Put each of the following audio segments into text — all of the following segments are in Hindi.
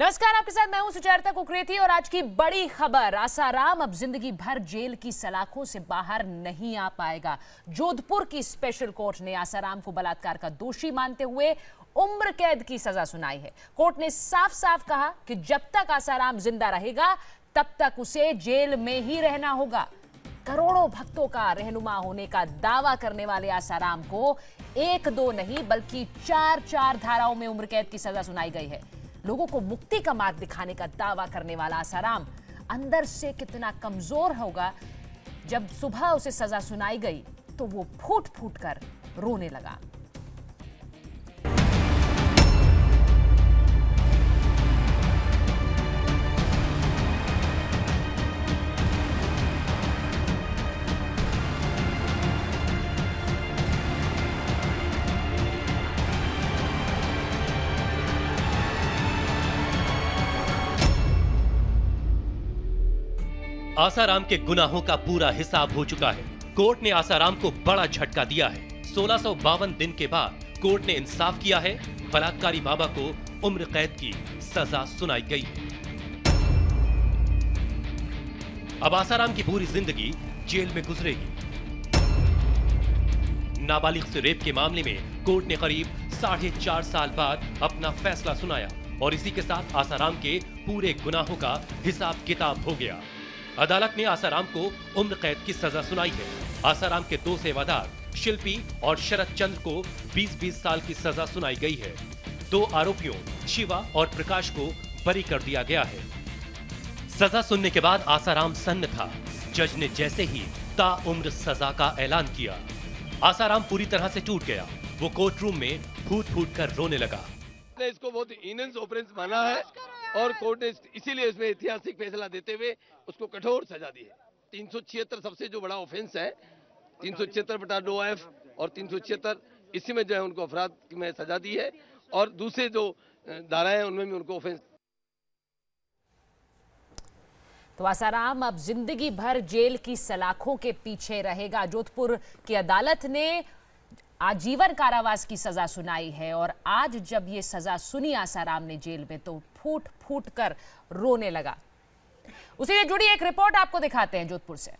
नमस्कार, आपके साथ मैं हूं सुचेता कुकरेती और आज की बड़ी खबर, आसाराम अब जिंदगी भर जेल की सलाखों से बाहर नहीं आ पाएगा। जोधपुर की स्पेशल कोर्ट ने आसाराम को बलात्कार का दोषी मानते हुए उम्र कैद की सजा सुनाई है। कोर्ट ने साफ साफ कहा कि जब तक आसाराम जिंदा रहेगा तब तक उसे जेल में ही रहना होगा। करोड़ों भक्तों का रहनुमा होने का दावा करने वाले आसाराम को 1-2 नहीं बल्कि 4 धाराओं में उम्र कैद की सजा सुनाई गई है। लोगों को मुक्ति का मार्ग दिखाने का दावा करने वाला आसाराम अंदर से कितना कमजोर होगा, जब सुबह उसे सजा सुनाई गई तो वो फूट फूट कर रोने लगा। आसाराम के गुनाहों का पूरा हिसाब हो चुका है। कोर्ट ने आसाराम को बड़ा झटका दिया है। 1652 दिन के बाद कोर्ट ने इंसाफ किया है। बलात्कारी बाबा को उम्र कैद की सजा सुनाई गई है। अब आसाराम की पूरी जिंदगी जेल में गुजरेगी। नाबालिग से रेप के मामले में कोर्ट ने करीब 4.5 साल बाद अपना फैसला सुनाया और इसी के साथ आसाराम के पूरे गुनाहों का हिसाब किताब हो गया। अदालत ने आसाराम को उम्र कैद की सजा सुनाई है। आसाराम के 2 सेवादार शिल्पी और शरद चंद्र को 20-20 साल की सजा सुनाई गई है। 2 आरोपियों शिवा और प्रकाश को बरी कर दिया गया है। सजा सुनने के बाद आसाराम सन्न था। जज ने जैसे ही ताउम्र सजा का ऐलान किया, आसाराम पूरी तरह से टूट गया। वो कोर्ट रूम में फूट फूट कर रोने लगा। इसको बहुत हीनस ऑफेंस माना है और कोर्ट ने इसीलिए इसमें ऐतिहासिक फैसला देते हुए उसको कठोर सजा दी है। 376 सबसे जो बड़ा ऑफेंस है, 376/2F और 376 इसी में जो है उनको अपराध में सजा दी है और दूसरे जो धाराएं हैं उनमें भी उनको ऑफेंस। तो आसाराम अब जिंदगी भर जेल की सलाखों के पीछे रहेगा। जोधपुर की अदालत ने आजीवन कारावास की सजा सुनाई है और आज जब ये सजा सुनी आसाराम ने जेल में तो फूट फूट कर रोने लगा। उसी से जुड़ी एक रिपोर्ट आपको दिखाते हैं जोधपुर से।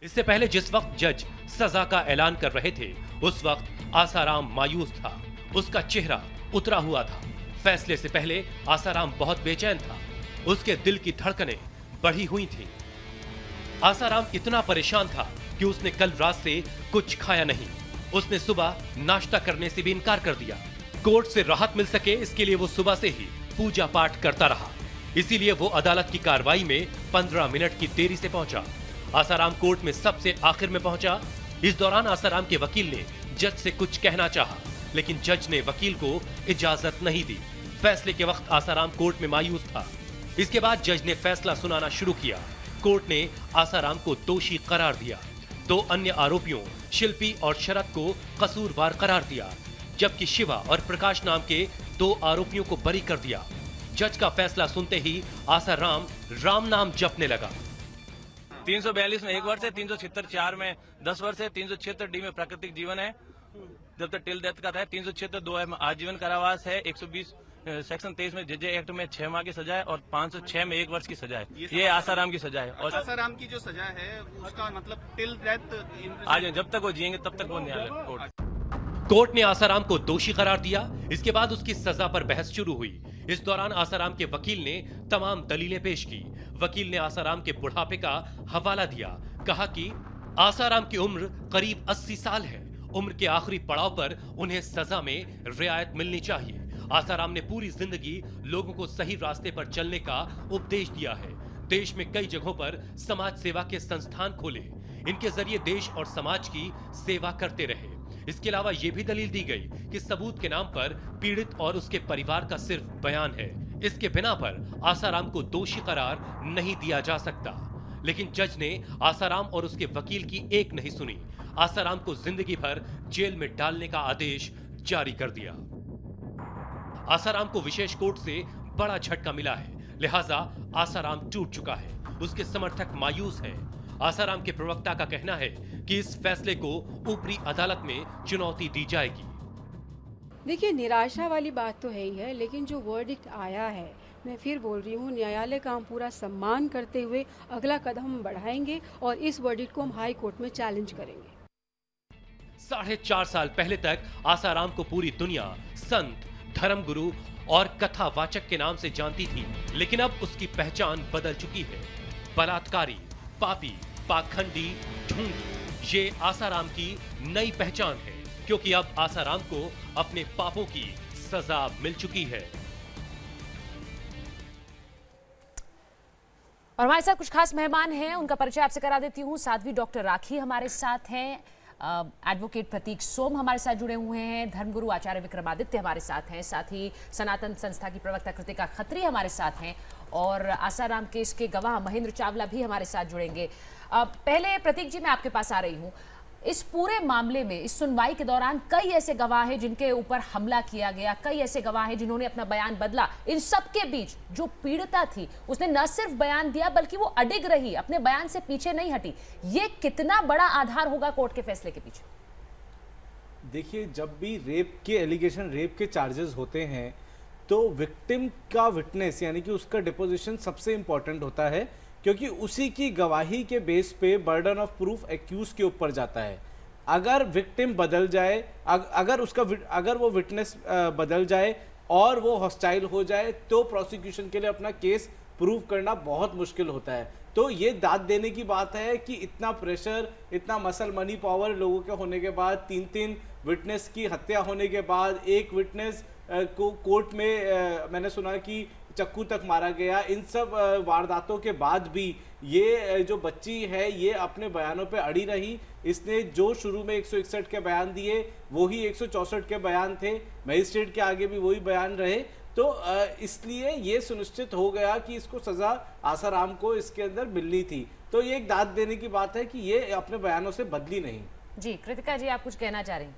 इससे पहले जिस वक्त जज सजा का ऐलान कर रहे थे उस वक्त आसाराम मायूस था। उसका चेहरा उतरा हुआ था। फैसले से पहले आसाराम बहुत बेचैन था। उसके दिल की धड़कनें बढ़ी हुई थी। आसाराम इतना परेशान था कि उसने कल रात से कुछ खाया नहीं। उसने सुबह नाश्ता करने से भी इनकार कर दिया। कोर्ट से राहत मिल सके इसके लिए वो सुबह से ही पूजा पाठ करता रहा। इसीलिए वो अदालत की कार्रवाई में 15 मिनट की देरी से पहुंचा। आसाराम कोर्ट में सबसे आखिर में पहुंचा। इस दौरान आसाराम के वकील ने जज से कुछ कहना चाहा, लेकिन जज ने वकील को इजाजत नहीं दी। फैसले के वक्त आसाराम कोर्ट में मायूस था। इसके बाद जज ने फैसला सुनाना शुरू किया। कोर्ट ने आसाराम को दोषी करार दिया। 2 अन्य आरोपियों शिल्पी और शरद को कसूरवार करार दिया, जबकि शिवा और प्रकाश नाम के 2 आरोपियों को बरी कर दिया। जज का फैसला सुनते ही आसाराम राम नाम जपने लगा। 342 में 1 वर्ष है, 376 4 में 10 वर्ष है, 376 डी में प्राकृतिक जीवन है जब तक टिल डेथ का था, 376 2 में आजीवन कारावास है, 120 सेक्शन 23 में जेजे एक्ट में 6 माह की सजा है और 506 में 1 वर्ष की सजा है। ये आसाराम की सजा है। और आसाराम की जो सजा है उसका मतलब टिल डेथ, आज जब तक वो जिएंगे तब तक वो न्यायालय कोर्ट ने आसाराम को दोषी करार दिया। इसके बाद उसकी सजा पर बहस शुरू हुई। इस दौरान आसाराम के वकील ने तमाम दलीलें पेश की। वकील ने आसाराम के बुढ़ापे का हवाला दिया। कहा कि आसाराम की उम्र करीब 80 साल है। उम्र के आखिरी पड़ाव पर उन्हें सजा में रियायत मिलनी चाहिए। आसाराम ने पूरी जिंदगी लोगों को सही रास्ते पर चलने का उपदेश दिया है। देश में कई जगहों पर समाज सेवा के संस्थान खोले। इनके जरिए देश और समाज की सेवा करते रहे। इसके अलावा यह भी दलील दी गई कि सबूत के नाम पर पीड़ित और उसके परिवार का सिर्फ बयान है। इसके बिना पर आसाराम को दोषी करार नहीं दिया जा सकता। लेकिन जज ने आसाराम और उसके वकील की एक नहीं सुनी। आसाराम को जिंदगी भर जेल में डालने का आदेश जारी कर दिया। आसाराम को विशेष कोर्ट से बड़ा झटका मिला है, लिहाजा आसाराम टूट चुका है। उसके समर्थक मायूस हैं। आसाराम के प्रवक्ता का कहना है कि इस फैसले को ऊपरी अदालत में चुनौती दी जाएगी। देखिए, निराशा वाली बात तो है ही है, लेकिन जो वर्डिक्ट आया है, मैं फिर बोल रही हूँ, न्यायालय का हम पूरा सम्मान करते हुए अगला कदम हम बढ़ाएंगे और इस वर्डिक्ट को हम हाई कोर्ट में चैलेंज करेंगे। 4.5 साल पहले तक आसाराम को पूरी दुनिया संत, धर्मगुरु और कथावाचक के नाम से जानती थी, लेकिन अब उसकी पहचान बदल चुकी है। बलात्कारी, पापी, पाखंडी, ढोंगी, ये आसाराम की नई पहचान है, क्योंकि अब आसाराम को अपने पापों की सजा मिल चुकी है। और हमारे साथ कुछ खास मेहमान हैं, उनका परिचय आपसे करा देती हूँ। साध्वी डॉक्टर राखी हमारे साथ हैं, एडवोकेट प्रतीक सोम हमारे साथ जुड़े हुए हैं, धर्मगुरु आचार्य विक्रमादित्य हमारे साथ हैं, साथ ही सनातन संस्था की प्रवक्ता कृतिका खत्री हमारे साथ हैं और आसाराम केस के गवाह महेंद्र चावला भी हमारे साथ जुड़ेंगे। पहले प्रतीक जी, मैं आपके पास आ रही हूँ। इस पूरे मामले में, इस सुनवाई के दौरान कई ऐसे गवाह हैं जिनके ऊपर हमला किया गया, कई ऐसे गवाह हैं जिन्होंने अपना बयान बदला। इन सब के बीच जो पीड़िता थी, उसने न सिर्फ बयान दिया बल्कि वो अडिग रही, अपने बयान से पीछे नहीं हटी। ये कितना बड़ा आधार होगा कोर्ट के फैसले के पीछे? देखिए, जब भी रेप के एलिगेशन, रेप के चार्जेस होते हैं, तो विक्टिम का विटनेस यानी कि उसका डिपोजिशन सबसे इंपॉर्टेंट होता है, क्योंकि उसी की गवाही के बेस पे बर्डन ऑफ प्रूफ एक्यूज के ऊपर जाता है। अगर विक्टिम बदल जाए, अगर वो विटनेस बदल जाए और वो हॉस्टाइल हो जाए, तो प्रोसिक्यूशन के लिए अपना केस प्रूव करना बहुत मुश्किल होता है। तो ये दाद देने की बात है कि इतना प्रेशर, इतना मसल मनी पावर लोगों के होने के बाद, 3 विटनेस की हत्या होने के बाद, एक विटनेस को कोर्ट में मैंने सुना कि चक्कू तक मारा गया, इन सब वारदातों के बाद भी ये जो बच्ची है ये अपने बयानों पे अड़ी रही। इसने जो शुरू में 161 के बयान दिए, वही 164 के बयान थे, मजिस्ट्रेट के आगे भी वही बयान रहे। तो इसलिए ये सुनिश्चित हो गया कि इसको सजा आसाराम को इसके अंदर मिलनी थी। तो ये एक दाद देने की बात है कि ये अपने बयानों से बदली नहीं। जी कृतिका जी, आप कुछ कहना चाह रही हैं?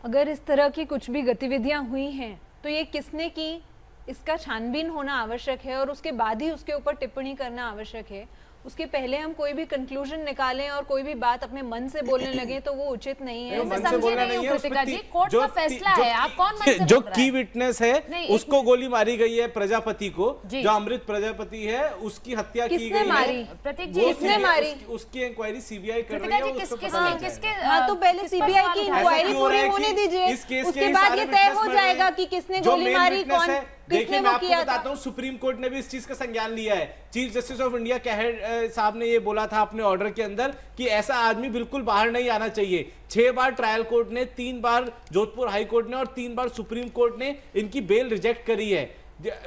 अगर इस तरह की कुछ भी गतिविधियां हुई हैं तो ये किसने की, इसका छानबीन होना आवश्यक है और उसके बाद ही उसके ऊपर टिप्पणी करना आवश्यक है। उसके पहले हम कोई भी कंक्लूजन निकालें और कोई भी बात अपने मन से बोलने लगे तो वो उचित नहीं है। मैं समझी नहीं हूं कृतिका जी, कोर्ट का फैसला है, आप कौन मन से जो बोल रहा की है? विटनेस है उसको गोली मारी गई है, प्रजापति को, जो अमृत प्रजापति है उसकी हत्या की गई है। प्रतीक जी, किसने मारी? उसकी इंक्वायरी सीबीआई कर रही है। किसके? हाँ, तो पहले सीबीआई की इंक्वायरी पूरी होने दीजिए, उसके बाद ये तय हो जाएगा कि किसने गोली मारी, कौन देखिए, मैं आपको बताता हूं, सुप्रीम कोर्ट ने भी इस चीज का संज्ञान लिया है। चीफ जस्टिस ऑफ इंडिया कहर साहब ने ये बोला था अपने ऑर्डर के अंदर कि ऐसा आदमी बिल्कुल बाहर नहीं आना चाहिए। 6 बार ट्रायल कोर्ट ने, 3 बार जोधपुर हाई कोर्ट ने और 3 बार सुप्रीम कोर्ट ने इनकी बेल रिजेक्ट करी है।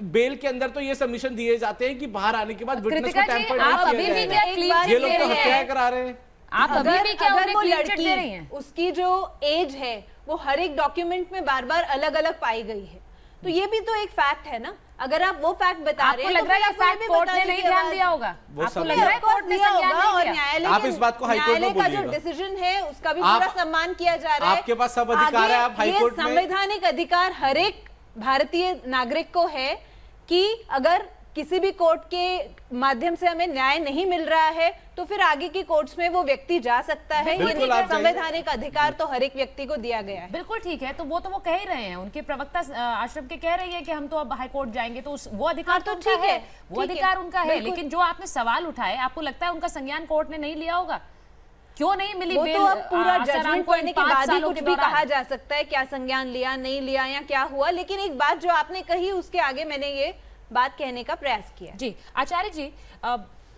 बेल के अंदर तो ये सबमिशन दिए जाते हैं कि बाहर आने के बाद विटनेस को टेम्पर नहीं किया जाएगा। ये लोग तो हत्याएं करा रहे हैं। आप अभी भी क्या अगर वो क्लीन चिट दे रही लड़की, हैं? उसकी जो एज है वो हर एक डॉक्यूमेंट में बार बार अलग अलग पाई गई है, तो ये भी तो एक फैक्ट है ना। अगर आप वो फैक्ट बता रहे हैं, आपको लग रहा है कि फैक्ट कोर्ट ने नहीं ध्यान दिया होगा? आपको लग रहा है कोर्ट ने संज्ञान और नहीं किया? आप इस बात को हाई कोर्ट में न्यायालय का जो बोलिएगा। डिसीजन है उसका भी पूरा सम्मान किया जा रहा है। आपके पास सब अधिकार है, आप हाई ये कोर्ट में। संवैधानिक अधिकार हर एक भारतीय नागरिक को है कि अगर किसी भी कोर्ट के माध्यम से हमें न्याय नहीं मिल रहा है तो फिर आगे की कोर्ट्स में वो व्यक्ति जा सकता है। ये संवैधानिक अधिकार तो हर एक व्यक्ति को दिया गया है। बिल्कुल ठीक है, तो वो कह ही रहे हैं, उनके प्रवक्ता आश्रम के कह रही है कि हम तो अब हाई कोर्ट जाएंगे, तो वो अधिकार तो ठीक है, वो अधिकार उनका है। लेकिन जो आपने सवाल उठाए, आपको लगता है उनका संज्ञान कोर्ट ने नहीं लिया होगा? क्यों नहीं मिली बेल? तो अब पूरा जजमेंट पढ़ने के बाद ही कुछ भी दौरान कहा जा सकता है, क्या संज्ञान लिया नहीं लिया या क्या हुआ। लेकिन एक बात जो आपने कही उसके आगे मैंने ये बात कहने का प्रयास किया। जी आचार्य जी,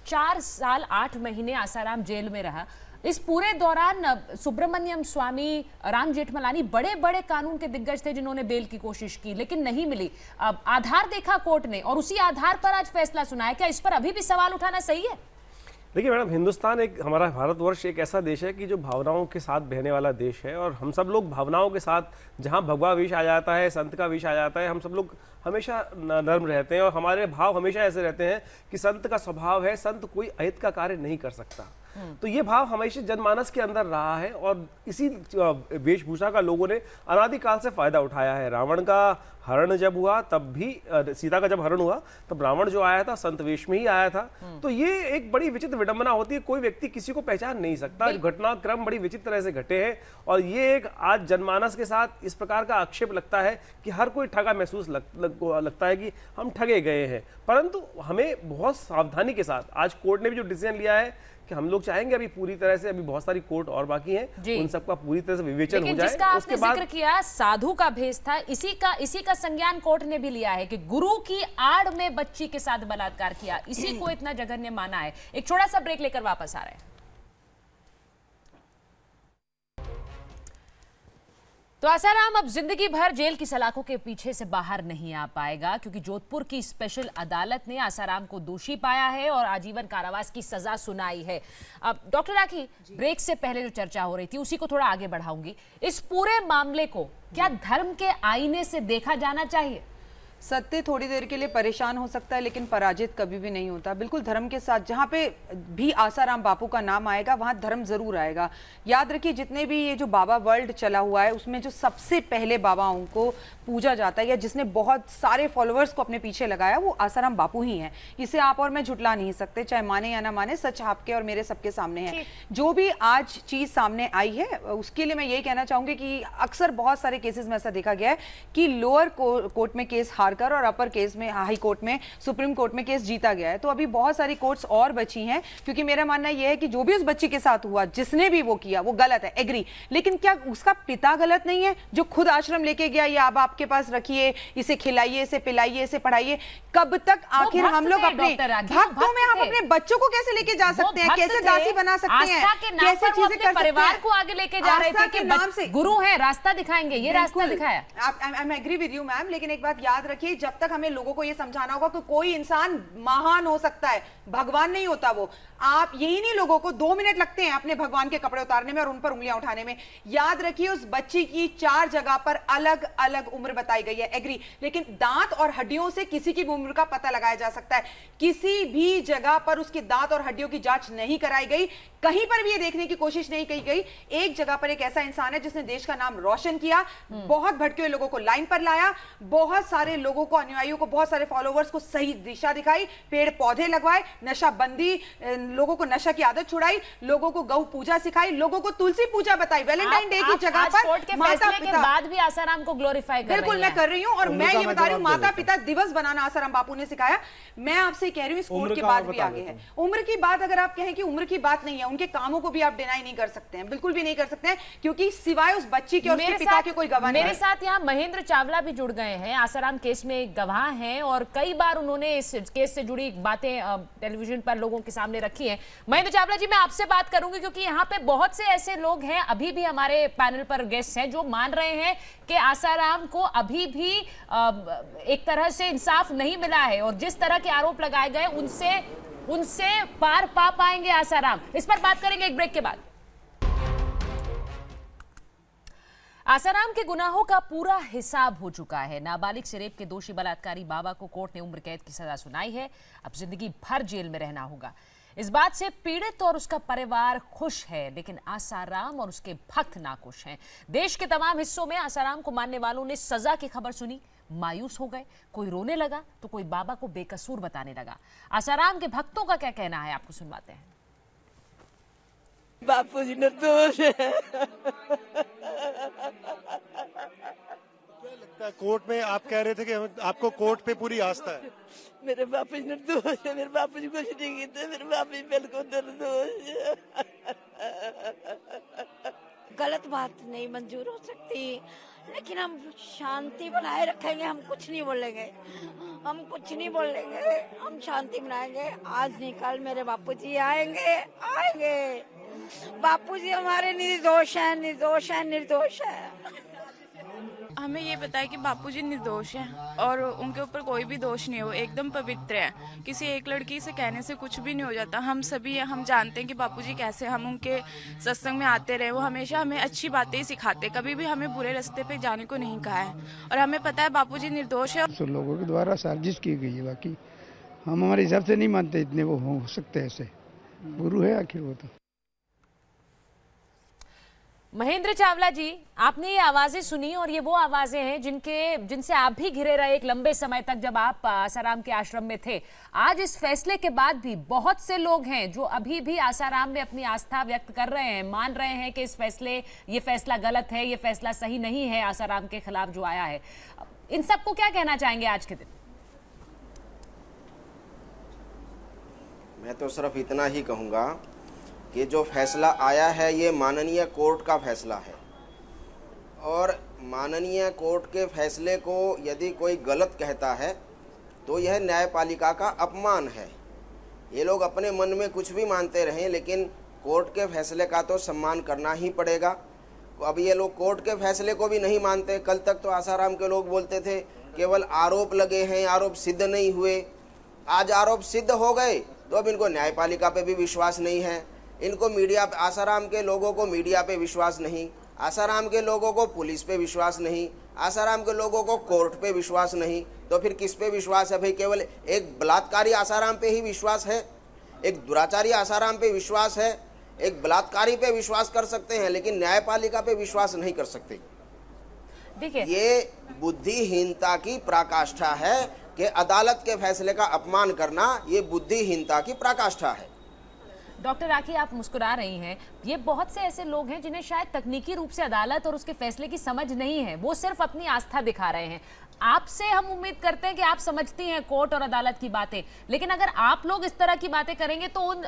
4 साल 8 महीने आसाराम जेल में रहा। इस पूरे दौरान सुब्रमण्यम स्वामी, राम जेठमलानी बड़े बड़े कानून के दिग्गज थे जिन्होंने बेल की कोशिश की लेकिन नहीं मिली। अब आधार देखा कोर्ट ने और उसी आधार पर आज फैसला सुनाया। क्या इस पर अभी भी सवाल उठाना सही है? देखिए मैडम, हिंदुस्तान हमारा भारतवर्ष एक ऐसा देश है कि जो भावनाओं के साथ बहने वाला देश है, और हम सब लोग भावनाओं के साथ, जहाँ भगवा विष आ जाता है, संत का विष आ जाता है, हम सब लोग हमेशा नर्म रहते हैं और हमारे भाव हमेशा ऐसे रहते हैं कि संत का स्वभाव है, संत कोई अहित का कार्य नहीं कर सकता। तो ये भाव हमेशा जनमानस के अंदर रहा है और इसी वेशभूषा का लोगों ने अनादिकाल से फायदा उठाया है। रावण का हरण जब हुआ तब भी, सीता का जब हरण हुआ तब रावण जो आया था संत वेश में ही आया था। तो ये एक बड़ी विचित्र विडंबना होती है, कोई व्यक्ति किसी को पहचान नहीं सकता, घटनाक्रम बड़ी विचित्र तरह से घटे हैं और ये एक आज जनमानस के साथ इस प्रकार का आक्षेप लगता है कि हर कोई ठगा महसूस लगता है कि हम ठगे गए हैं। परंतु हमें बहुत सावधानी के साथ, आज कोर्ट ने भी जो डिसीजन लिया है कि हम लोग चाहेंगे अभी पूरी तरह से, अभी बहुत सारी कोर्ट और बाकी हैं, उन सबका पूरी तरह से विवेचन हो जाए। जिसका आपने जिक्र किया साधु का भेष था, इसी का संज्ञान कोर्ट ने भी लिया है कि गुरु की आड़ में बच्ची के साथ बलात्कार किया, इसी को इतना जघन्य माना है। एक छोटा सा ब्रेक लेकर वापस आ रहे हैं। तो आसाराम अब जिंदगी भर जेल की सलाखों के पीछे से बाहर नहीं आ पाएगा, क्योंकि जोधपुर की स्पेशल अदालत ने आसाराम को दोषी पाया है और आजीवन कारावास की सजा सुनाई है। अब डॉक्टर राखी, ब्रेक से पहले जो चर्चा हो रही थी उसी को थोड़ा आगे बढ़ाऊंगी। इस पूरे मामले को क्या धर्म के आईने से देखा जाना चाहिए? सत्य थोड़ी देर के लिए परेशान हो सकता है लेकिन पराजित कभी भी नहीं होता। बिल्कुल धर्म के साथ, जहाँ पे भी आसाराम बापू का नाम आएगा वहाँ धर्म जरूर आएगा। याद रखिए, जितने भी ये जो बाबा वर्ल्ड चला हुआ है उसमें जो सबसे पहले बाबाओं को पूजा जाता है या जिसने बहुत सारे फॉलोअर्स को अपने पीछे लगाया वो आसाराम बापू ही हैं। इसे आप और मैं झुटला नहीं सकते, चाहे माने या ना माने, सच आपके और मेरे सबके सामने है। जो भी आज चीज सामने आई है उसके लिए मैं ये कहना चाहूंगी कि अक्सर बहुत सारे केसेस में ऐसा देखा गया है कि लोअर कोर्ट में केस कर और अपर केस में, हाई कोर्ट में, सुप्रीम कोर्ट में केस जीता गया है। तो अभी बहुत सारी कोर्ट्स और बची हैं, क्योंकि मेरा मानना यह है कि जो भी उस बच्ची के साथ हुआ, जिसने भी वो किया वो गलत है, एग्री, लेकिन क्या उसका पिता गलत नहीं है जो खुद आश्रम लेके गया, ये अब आपके पास रखिए, इसे खिलाइए, इसे पिलाइए, इसे पढ़ाइए? कब तक आखिर हम लोग अपने भक्तों में हम अपने बच्चों को कैसे लेके जा सकते हैं? कैसे दासी बना सकते हैं? कैसे चीजें कर परिवार को आगे लेके जा रहे थे कि गुरु है, रास्ता दिखाएंगे, ये रास्ता दिखाया। I agree with you ma'am, लेकिन एक बात याद रखिए, जब तक हमें लोगों को यह समझाना होगा कि कोई इंसान महान हो सकता है, भगवान नहीं होता वो। आप यही नहीं, लोगों को 2 मिनट लगते हैं अपने भगवान के कपड़े उतारने में और उन पर उंगलियां उठाने में। याद रखिए, उस बच्ची की 4 जगह पर अलग अलग उम्र बताई गई है, एग्री, लेकिन दांत और हड्डियों से किसी की उम्र का पता लगाया जा सकता है। किसी भी जगह पर उसके दांत और हड्डियों की जांच नहीं कराई गई, कहीं पर भी ये देखने की कोशिश नहीं की गई। एक जगह पर एक ऐसा इंसान है जिसने देश का नाम रोशन किया, बहुत भटके हुए लोगों को लाइन पर लाया, बहुत सारे लोगों को, अनुयायियों को, बहुत सारे फॉलोवर्स को सही दिशा दिखाई, पेड़ पौधे लगवाए, नशा बंदी, लोगों को नशा की आदत छुड़ाई, लोगों को गौ पूजा सिखाई, लोगों को तुलसी पूजा बताई, वैलेंटाइन डे की जगह पर माता पिता के बाद भी आसाराम को ग्लोरीफाई कर बिल्कुल मैं कर रही हूं, और मैं ये बता रही हूं, माता पिता दिवस बनाना आसाराम बापू ने सिखाया। मैं आपसे कह रही हूं, इस कोर्ट के बाद भी आगे है। उम्र की बात अगर आप कहें कि उम्र की बात नहीं है, उनके कामों को भी आप डिनाई नहीं कर सकते हैं, बिल्कुल भी नहीं कर सकते हैं, क्योंकि सिवाय उस बच्ची के और उसके पिता के कोई गवाह नहीं है। मेरे साथ यहाँ महेंद्र चावला भी जुड़ गए हैं, आसाराम केस में गवाह हैं और कई बार उन्होंने इस केस से जुड़ी बातें टेलीविजन पर लोगों के सामने रखी हैं। महेंद्र चावला जी, मैं आपसे बात करूंगी क्योंकि यहाँ पे बहुत से ऐसे लोग हैं, अभी भी हमारे पैनल पर गेस्ट हैं, जो मान रहे हैं कि आसाराम को अभी भी एक तरह से इंसाफ नहीं मिला है और जिस तरह के आरोप लगाए गए उनसे पार पा पाएंगे आसाराम। इस पर बात करेंगे एक ब्रेक के बाद। आसाराम के गुनाहों का पूरा हिसाब हो चुका है। नाबालिग से रेप के दोषी बलात्कारी बाबा को कोर्ट ने उम्र कैद की सजा सुनाई है। अब जिंदगी भर जेल में रहना होगा। इस बात से पीड़ित और उसका परिवार खुश है, लेकिन आसाराम और उसके भक्त नाखुश हैं। देश के तमाम हिस्सों में आसाराम को मानने वालों ने सजा की खबर सुनी, मायूस हो गए, कोई रोने लगा तो कोई बाबा को बेकसूर बताने लगा। आसाराम के भक्तों का क्या कहना है, आपको सुनवाते हैं। बापू जी निर्दोष है। क्या लगता है कोर्ट में, आप कह रहे थे कि आपको कोर्ट पे पूरी आस्था है? मेरे बापू जी निर्दोष है, मेरे बापू जी कुछ नहीं कहते, मेरे बापू जी बिल्कुल निर्दोष है। गलत बात नहीं मंजूर हो सकती, लेकिन हम शांति बनाए रखेंगे, हम कुछ नहीं बोलेंगे, हम कुछ नहीं बोलेंगे, हम शांति बनाएंगे। आज नहीं कल मेरे बापूजी आएंगे। बापूजी हमारे निर्दोष हैं, निर्दोष हैं, निर्दोष हैं। हमें ये पता है कि बापूजी निर्दोष हैं और उनके ऊपर कोई भी दोष नहीं हो, एकदम पवित्र है। किसी एक लड़की से कहने से कुछ भी नहीं हो जाता। हम सभी हम जानते हैं कि बापूजी कैसे, हम उनके सत्संग में आते रहे, वो हमेशा हमें अच्छी बातें ही सिखाते, कभी भी हमें बुरे रास्ते पे जाने को नहीं कहा है और हमें पता है बापूजी निर्दोष है। तो लोगों के द्वारा साजिश की गई है, बाकी हम हमारे हिसाब से नहीं मानते इतने वो हो सकते ऐसे। गुरु है आखिर वो तो। महेंद्र चावला जी, आपने ये आवाजें सुनी और ये वो आवाजें हैं जिनसे आप भी घिरे रहे एक लंबे समय तक जब आप आसाराम के आश्रम में थे। आज इस फैसले के बाद भी बहुत से लोग हैं जो अभी भी आसाराम में अपनी आस्था व्यक्त कर रहे हैं, मान रहे हैं कि ये फैसला गलत है, ये फैसला सही नहीं है आसाराम के खिलाफ जो आया है। इन सबको क्या कहना चाहेंगे आज के दिन? मैं तो सिर्फ इतना ही कहूँगा कि जो फैसला आया है ये माननीय कोर्ट का फैसला है, और माननीय कोर्ट के फैसले को यदि कोई गलत कहता है तो यह न्यायपालिका का अपमान है। ये लोग अपने मन में कुछ भी मानते रहें, लेकिन कोर्ट के फैसले का तो सम्मान करना ही पड़ेगा। अब ये लोग कोर्ट के फैसले को भी नहीं मानते। कल तक तो आसाराम के लोग बोलते थे केवल आरोप लगे हैं, आरोप सिद्ध नहीं हुए। आज आरोप सिद्ध हो गए तो अब इनको न्यायपालिका पे भी विश्वास नहीं है, इनको मीडिया, आसाराम के लोगों को मीडिया पे विश्वास नहीं, आसाराम के लोगों को पुलिस पे विश्वास नहीं, आसाराम के लोगों को कोर्ट पे विश्वास नहीं। तो फिर किस पे विश्वास है भाई? केवल एक बलात्कारी आसाराम पे ही विश्वास है, एक दुराचारी आसाराम पे विश्वास है, एक बलात्कारी पे विश्वास कर सकते हैं लेकिन न्यायपालिका पे विश्वास नहीं कर सकते। देखिए, ये बुद्धिहीनता की पराकाष्ठा है कि अदालत के फैसले का अपमान करना ये बुद्धिहीनता की पराकाष्ठा है। डॉक्टर राखी, आप मुस्कुरा रही हैं। ये बहुत से ऐसे लोग हैं जिन्हें शायद तकनीकी रूप से अदालत और उसके फैसले की समझ नहीं है, वो सिर्फ अपनी आस्था दिखा रहे हैं। आपसे हम उम्मीद करते हैं कि आप समझती हैं कोर्ट और अदालत की बातें, लेकिन अगर आप लोग इस तरह की बातें करेंगे तो उन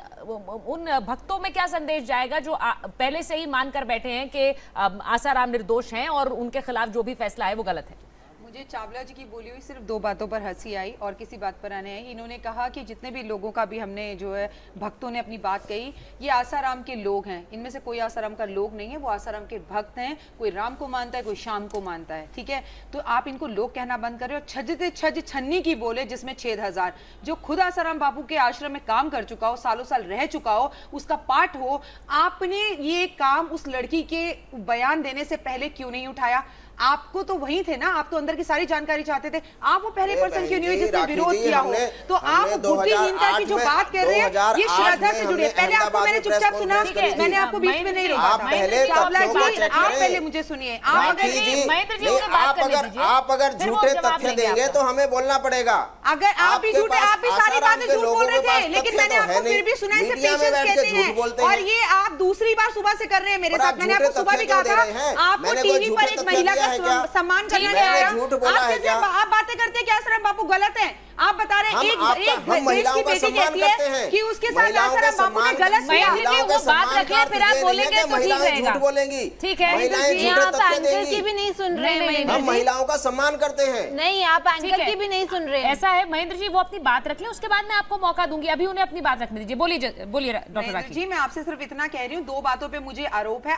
भक्तों में क्या संदेश जाएगा जो पहले से ही मान कर बैठे हैं कि आसाराम निर्दोष हैं और उनके खिलाफ जो भी फैसला है वो गलत है? मुझे चावला जी की बोली हुई सिर्फ दो बातों पर हंसी आई और किसी बात पर आने आई। इन्होंने कहा कि जितने भी लोगों का भी हमने जो है भक्तों ने अपनी बात कही, ये आसाराम के लोग हैं, इनमें से कोई आसाराम का लोग नहीं है, वो आसाराम के भक्त हैं। कोई राम को मानता है, कोई शाम को मानता है, ठीक है? तो आप इनको लोग कहना बंद करें और छजते छज छन्नी की बोले जिसमें 6000 जो खुद आसाराम बापू के आश्रम में काम कर चुका हो, सालों साल रह चुका हो, उसका पाठ हो। आपने ये काम उस लड़की के बयान देने से पहले क्यों नहीं उठाया? आपको तो वही थे ना, आप तो अंदर की सारी जानकारी चाहते थे। आप वो पहले पर्सन क्यों नहीं हुए जिसने विरोध किया हो? तो आप बुद्धिहीनता की जो बात कर रहे हैं ये श्रद्धा से जुड़े। पहले आपको मैंने चुपचाप सुना, मैंने आपको बीच में नहीं रोका था। चावला जी, आप पहले मुझे सुनिए। आप अगर झूठे तथ्य देंगे तो हमें बोलना पड़ेगा। अगर आप भी झूठे, आप भी सारी बातें झूठ बोल रहे थे, लेकिन मैंने आपको फिर भी सुना, इसे पेशेंस कहते हैं। और ये आप दूसरी बार सुबह से कर रहे हैं मेरे साथ। मैंने आपको सुबह भी कहा था आपको टीवी पर एक महिला का सम्मान करना चाहिए। आप बातें करते हैं कि आसाराम बापू गलत हैं। आप बता रहे हैं एक देश की बेटी कहती है कि उसके साथ आसाराम बापू ने गलत किया। वो बात रखिए, फिर आप बोलेंगे तो ठीक रहेगा। बोलेंगी, ठीक है। आप एंकर की भी नहीं सुन रहे हैं। हम महिलाओं का सम्मान करते हैं। नहीं, आप एंकर की भी नहीं सुन रहे हैं। ऐसा है महेंद्र जी, वो अपनी बात रख लें, उसके बाद मैं आपको मौका दूंगी। अभी उन्हें अपनी बात रखने दीजिए। बोलिए डॉक्टर राखी जी। मैं आपसे सिर्फ इतना कह रही हूँ, दो बातों पे मुझे आरोप है।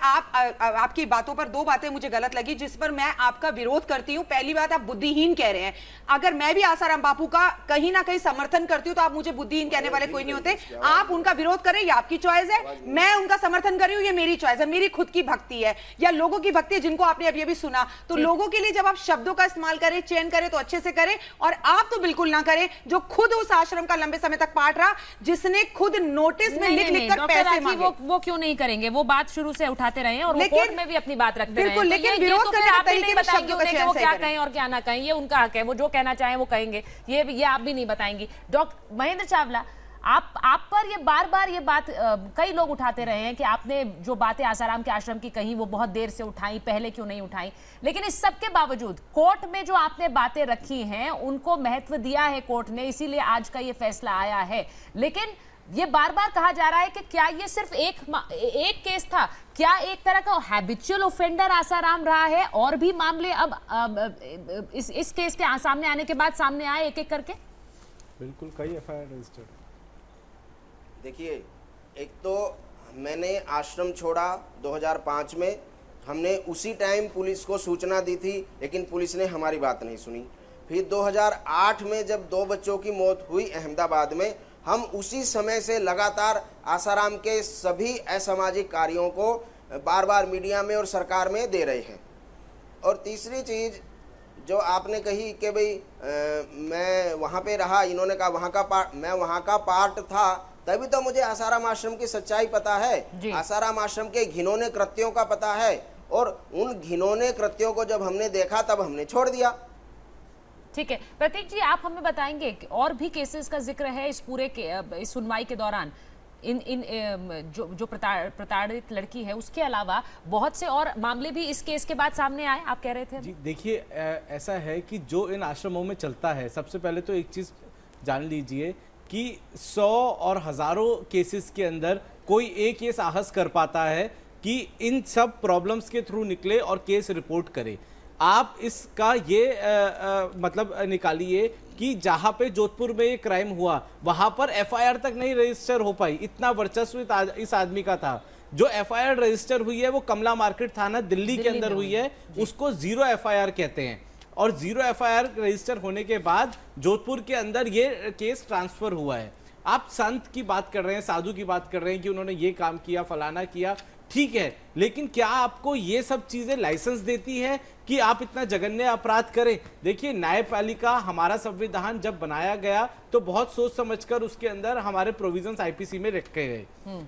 आपकी बातों पर दो बातें मुझे गलत लगी जिस पर मैं आपका विरोध करती हूँ। पहली बात, आप बुद्धिहीन कह रहे हैं। अगर मैं भी आसाराम बापू का कहीं ना कहीं समर्थन करती हूँ तो आप मुझे बुद्धिहीन कहने वाले कोई नहीं होते। आप उनका विरोध करें, ये आपकी चॉइस है। मैं उनका समर्थन कर रही हूँ, ये मेरी चॉइस है, मेरी खुद की भक्ति है या लोगों की भक्ति है जिनको आपने अभी अभी सुना। तो लोगों के लिए जब आप शब्दों का इस्तेमाल करें, चयन करें तो अच्छे से करें। और आप तो बिल्कुल ना करें जो खुद उस आश्रम का लंबे समय तक पाठ रहा, जिसने खुद नोटिस में लिख लिख कर पैसे मांगे। वो क्यों नहीं करेंगे? वो बात शुरू से उठाते रहे और कोर्ट में भी अपनी बात रखते रहे। बिल्कुल, लेकिन विरोध करने का तरीके में बताएंगे उन्हें कि वो क्या कहें और क्या ना कहें, ये उनका हक है। वो जो कहना चाहें वो कहेंगे, ये आप भी नहीं बताएंगी। डॉक्टर महेंद्र चावला, आप पर ये बार बार ये बात कई लोग उठाते रहे हैं कि आपने जो बातें आसाराम के आश्रम की कही वो बहुत देर से उठाई, पहले क्यों नहीं उठाई? लेकिन इस सब के बावजूद कोर्ट में जो आपने बातें रखी हैं उनको महत्व दिया है कोर्ट ने, इसीलिए आज का ये फैसला आया है। लेकिन ये बार बार कहा जा रहा है कि क्या ये सिर्फ एक केस था? क्या एक तरह का हैबिचुअल ऑफेंडर आसाराम रहा है और भी मामले अब इस केस के सामने आने के बाद सामने आए एक एक करके? बिल्कुल, कई एफआईआर रजिस्टर्ड। देखिए, एक तो मैंने आश्रम छोड़ा 2005 में, हमने उसी टाइम पुलिस को सूचना दी थी लेकिन पुलिस ने हमारी बात नहीं सुनी। फिर 2008 में जब 2 बच्चों की मौत हुई अहमदाबाद में, हम उसी समय से लगातार आसाराम के सभी असामाजिक कार्यों को बार बार मीडिया में और सरकार में दे रहे हैं। और तीसरी चीज़ जो आपने कही कि भाई मैं वहाँ पे रहा, इन्होंने कहा मैं वहाँ का पार्ट था, तभी तो मुझे आसाराम आश्रम की सच्चाई पता है, आसाराम आश्रम के घिनौने कृत्यों का पता है, और उन घिनौने कृत्यों को जब हमने देखा तब हमने छोड़ दिया। ठीक है प्रतीक जी, आप हमें बताएंगे कि और भी केसेस का जिक्र है इस पूरे इस सुनवाई के दौरान, इन जो प्रताड़ित लड़की है उसके अलावा बहुत से और मामले भी इस केस के बाद सामने आए, आप कह रहे थे? जी देखिए, ऐसा है कि जो इन आश्रमों में चलता है, सबसे पहले तो एक चीज जान लीजिए कि 100 और हजारों केसेस के अंदर कोई एक ये साहस कर पाता है कि इन सब प्रॉब्लम्स के थ्रू निकले और केस रिपोर्ट करे। आप इसका ये मतलब निकालिए कि जहां पे जोधपुर में ये क्राइम हुआ वहां पर एफआईआर तक नहीं रजिस्टर हो पाई, इतना वर्चस्व इस आदमी का था। जो एफआईआर रजिस्टर हुई है वो कमला मार्केट थाना दिल्ली के अंदर हुई है, उसको 0 एफआईआर कहते हैं, और 0 एफआईआर रजिस्टर होने के बाद जोधपुर के अंदर ये केस ट्रांसफर हुआ है। आप संत की बात कर रहे हैं, साधु की बात कर रहे हैं कि उन्होंने ये काम किया, फलाना किया, ठीक है, लेकिन क्या आपको ये सब चीजें लाइसेंस देती है कि आप इतना जघन्य अपराध करें? देखिए, न्यायपालिका, हमारा संविधान जब बनाया गया तो बहुत सोच समझकर उसके अंदर हमारे प्रोविजंस आईपीसी में रखे गए।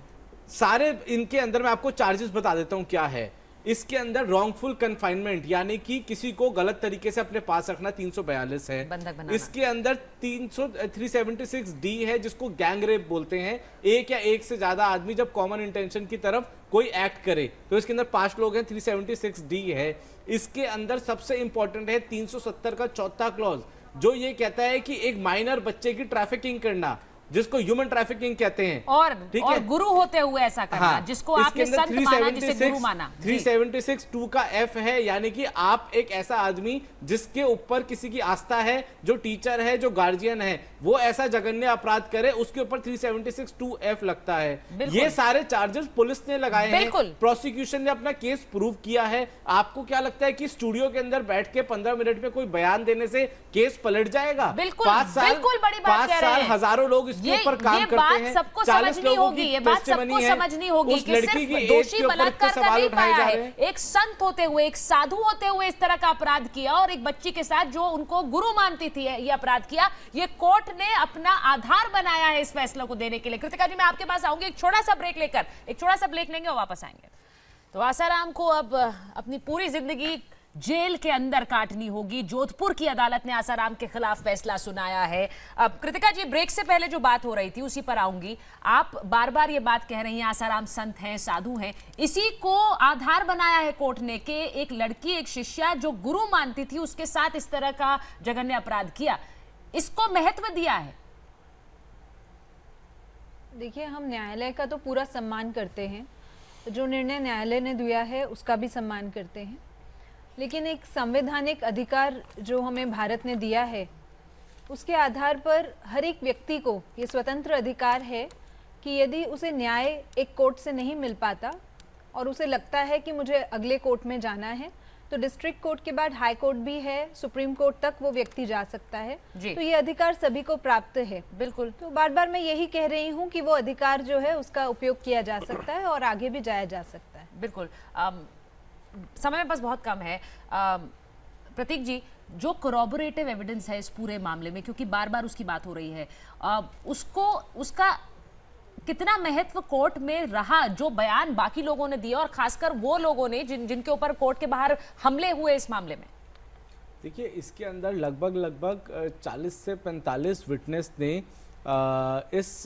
सारे इनके अंदर मैं आपको चार्जेस बता देता हूं क्या है। इसके अंदर रॉन्गफुल कन्फाइनमेंट यानी कि किसी को गलत तरीके से अपने पास रखना 342 है। इसके अंदर 376 डी है जिसको गैंग रेप बोलते हैं। एक या एक से ज्यादा आदमी जब कॉमन इंटेंशन की तरफ कोई एक्ट करे तो इसके अंदर 5 लोग हैं, 376 डी है। इसके अंदर सबसे इंपॉर्टेंट है 370 का चौथा क्लॉज जो ये कहता है कि एक माइनर बच्चे की ट्रैफिकिंग करना, जिसको ह्यूमन ट्रैफिकिंग कहते हैं, और गुरु होते हुए ऐसा करना, जिसको आपने संत माना, जिसे गुरु माना। 376(2) का F है, यानी कि आप एक ऐसा आदमी जिसके ऊपर किसी की आस्था है, जो टीचर है, जो गार्जियन है, वो ऐसा जघन्य अपराध करे, उसके ऊपर 376(2) लगता है। ये सारे चार्जेस पुलिस ने लगाए हैं, प्रोसिक्यूशन ने अपना केस प्रूव किया है। आपको क्या लगता है कि स्टूडियो के अंदर बैठ के 15 मिनट में कोई बयान देने से केस पलट जाएगा? 5 साल हजारों लोग ये बात सबको समझनी होगी, ये बात सबको समझनी होगी कि सिर्फ दोषी बलात्कार का नहीं पाया है, एक संत होते हुए, एक साधु होते हुए इस तरह का अपराध किया, और एक बच्ची के साथ जो उनको गुरु मानती थी ये अपराध किया। ये कोर्ट ने अपना आधार बनाया है इस फैसले को देने के लिए। कृतिका जी, मैं आपके पास आऊंगी एक छोटा सा ब्रेक लेकर, एक छोटा सा ब्रेक लेंगे और वापस आएंगे। तो आसाराम को अब अपनी पूरी जिंदगी जेल के अंदर काटनी होगी। जोधपुर की अदालत ने आसाराम के खिलाफ फैसला सुनाया है। अब कृतिका जी, ब्रेक से पहले जो बात हो रही थी उसी पर आऊंगी। आप बार बार ये बात कह रही हैं आसाराम संत हैं, साधु हैं, इसी को आधार बनाया है कोर्ट ने कि एक लड़की, एक शिष्या जो गुरु मानती थी उसके साथ इस तरह का जघन्य अपराध किया, इसको महत्व दिया है। देखिए, हम न्यायालय का तो पूरा सम्मान करते हैं, जो निर्णय न्यायालय ने दिया है उसका भी सम्मान करते हैं, लेकिन एक संवैधानिक अधिकार जो हमें भारत ने दिया है उसके आधार पर हर एक व्यक्ति को ये स्वतंत्र अधिकार है कि यदि उसे न्याय एक कोर्ट से नहीं मिल पाता और उसे लगता है कि मुझे अगले कोर्ट में जाना है, तो डिस्ट्रिक्ट कोर्ट के बाद हाई कोर्ट भी है, सुप्रीम कोर्ट तक वो व्यक्ति जा सकता है। तो ये अधिकार सभी को प्राप्त है। बिल्कुल। तो बार बार मैं यही कह रही हूँ कि वो अधिकार जो है उसका उपयोग किया जा सकता है और आगे भी जाया जा सकता है। बिल्कुल। समय में बस बहुत कम है। प्रतीक जी, जो कोरॉबोरेटिव एविडेंस है इस पूरे मामले में, क्योंकि बार बार उसकी बात हो रही है, उसका कितना महत्व कोर्ट में रहा, जो बयान बाकी लोगों ने दिया और खासकर वो लोगों ने जिनके ऊपर कोर्ट के बाहर हमले हुए इस मामले में? देखिए, इसके अंदर लगभग 40 से 45 विटनेस ने इस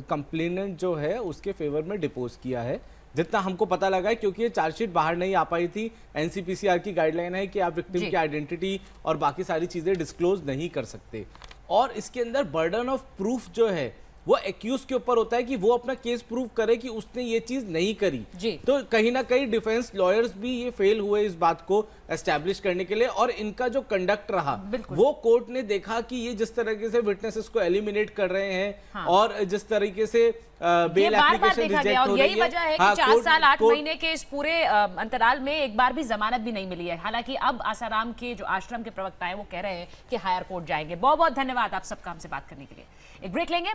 कंप्लेनेंट जो है उसके फेवर में डिपोज किया है, जितना हमको पता लगा है, क्योंकि ये चार्जशीट बाहर नहीं आ पाई थी। एनसीपीसीआर की गाइडलाइन है कि आप विक्टिम की आइडेंटिटी और बाकी सारी चीजें डिस्क्लोज नहीं कर सकते, और इसके अंदर बर्डन ऑफ प्रूफ जो है वो एक्यूज के ऊपर होता है कि वो अपना केस प्रूव करे कि उसने ये चीज नहीं करी। तो कहीं ना कहीं डिफेंस लॉयर्स भी ये फेल हुए इस बात को एस्टैब्लिश करने के लिए, और इनका जो कंडक्ट रहा वो कोर्ट ने देखा कि ये जिस तरीके से विटनेसेस को एलिमिनेट कर रहे हैं और जिस तरीके से बेल एप्लीकेशन रिजेक्ट हो रही है। यही वजह है कि 4 साल 8 महीने के इस पूरे अंतराल में एक बार भी जमानत भी नहीं मिली है। हालांकि अब आसाराम के जो आश्रम के प्रवक्ता है वो कह रहे हैं कि हायर कोर्ट जाएंगे। बहुत बहुत धन्यवाद आप सबका हमसे बात करने के लिए। एक ब्रेक लेंगे।